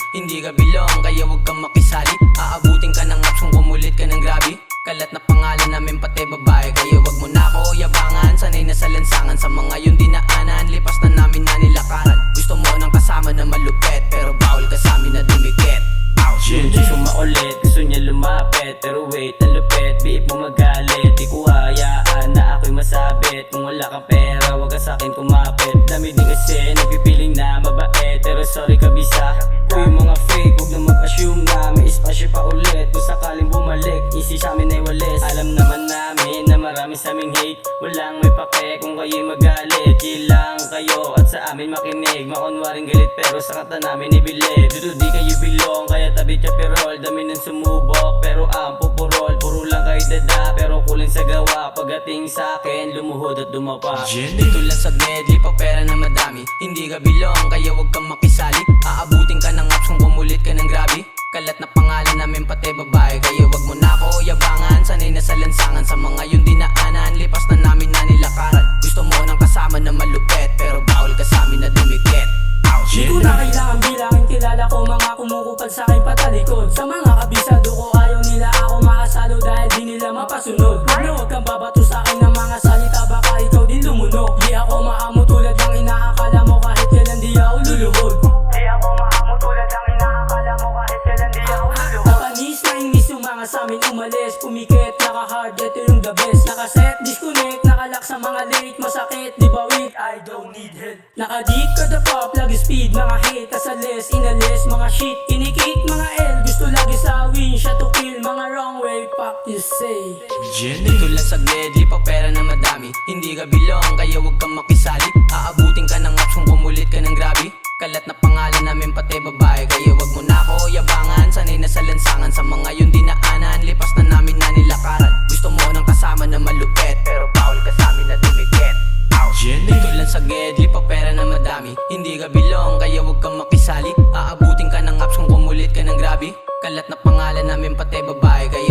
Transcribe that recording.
Hindi ka bilong, kaya wag kang makisali. Aabutin ka ng apps kung kumulit ka ng grabe. Kalat na pangalan namin pati babae, kaya wag mo na ako yabangan. Sanay na sa lansangan, sa mga yung dinaanan. Lipas na namin na nilakaran. Gusto mo ng kasama na malupet, pero bawal ka sa amin na dumikit. Gusto maulit, gusto niya lumapit. Pero wait, ang lupit, biip mo magalit. Di ko hayaan na ako'y masabit. Kung wala kang pera, wag ka sa'kin kumapit. Dami din kasi nagpipiling na mabait, pero sorry kabisa. Kung yung mga fake, huwag na mag-assume na may espasyo pa ulit. Kung sakaling bumalik, easy sa amin ay walis. Alam naman namin na marami sa aming hate. Walang may pake kung kayo'y magalit. Kilang kayo at sa amin makinig. Makunwaring galit pero sa kata namin ibilid. Dito di kayo bilong, kaya tabi siya perol. Dami ng sumubok pero ang pupurol. Puro lang kayo dada pero kulang sa gawa. Pagdating sa akin, lumuhod at dumapa. Dito lang sa medley, pa pera na madami. Hindi ka bilong, kaya wag kang makisali. Aabutin ka ng apps kung kumulit ka ng grabe. Kalat na pangalan namin pati babae, kaya wag mo na ako yabangan. Sanay na sa lansangan, sa mga yung dinaanan. Lipas na namin na nilakaran. Gusto mo ng kasama na malupet, pero bawal ka sa amin na dumikit. Di ko na kailangan bilangin, kilala ko mga kumukupad sa akin patalikod. Sa mga kabisado ko, ayaw nila ako makasalo dahil di nila mapasunod. Ano, huwag kang babato sa akin ng mga salita, baka ikaw din lumunok. Di ako maamo tulad ng inaakala mo, kahit kailan di ako luluhod. Di ako maamo tulad ng inaakala mo, kahit kailan di ako luluhod. Napanis na inis yung mga samin umalis. Pumikit, naka-hard, ito yung the best. Nakaset, disconnect, nakalak sa mga late. Masakit, di ba weak? I don't need help. Naka-deep ka the pop, lagi speed. Mga hate, asalis, inalis. Mga shit, kinikik, mga L. Gusto lagi sa win, siya to kill. Mga wrong way, fuck you say. Dito lang sa medley, pa pera na madami. Hindi ka bilong, kaya wag kang makisali. Aabutin ka ng apps kung kumulit ka ng grabe. Kalat na pangalan namin pati babae, kaya wag mo na ako yabangan. Sanay na sa lansangan, sa mga yung dinaanan. Lipas na namin na nilakaran. Gusto mo ng kasama na malupet, pero bawal ka sa amin na dumikit. Dito lang sa medley, pa pera na madami. Hindi ka bilong, kaya wag kang makisali. Aabutin ka ng apps kung kumulit ka ng grabe. Kalat na pangalan namin pati babae, kaya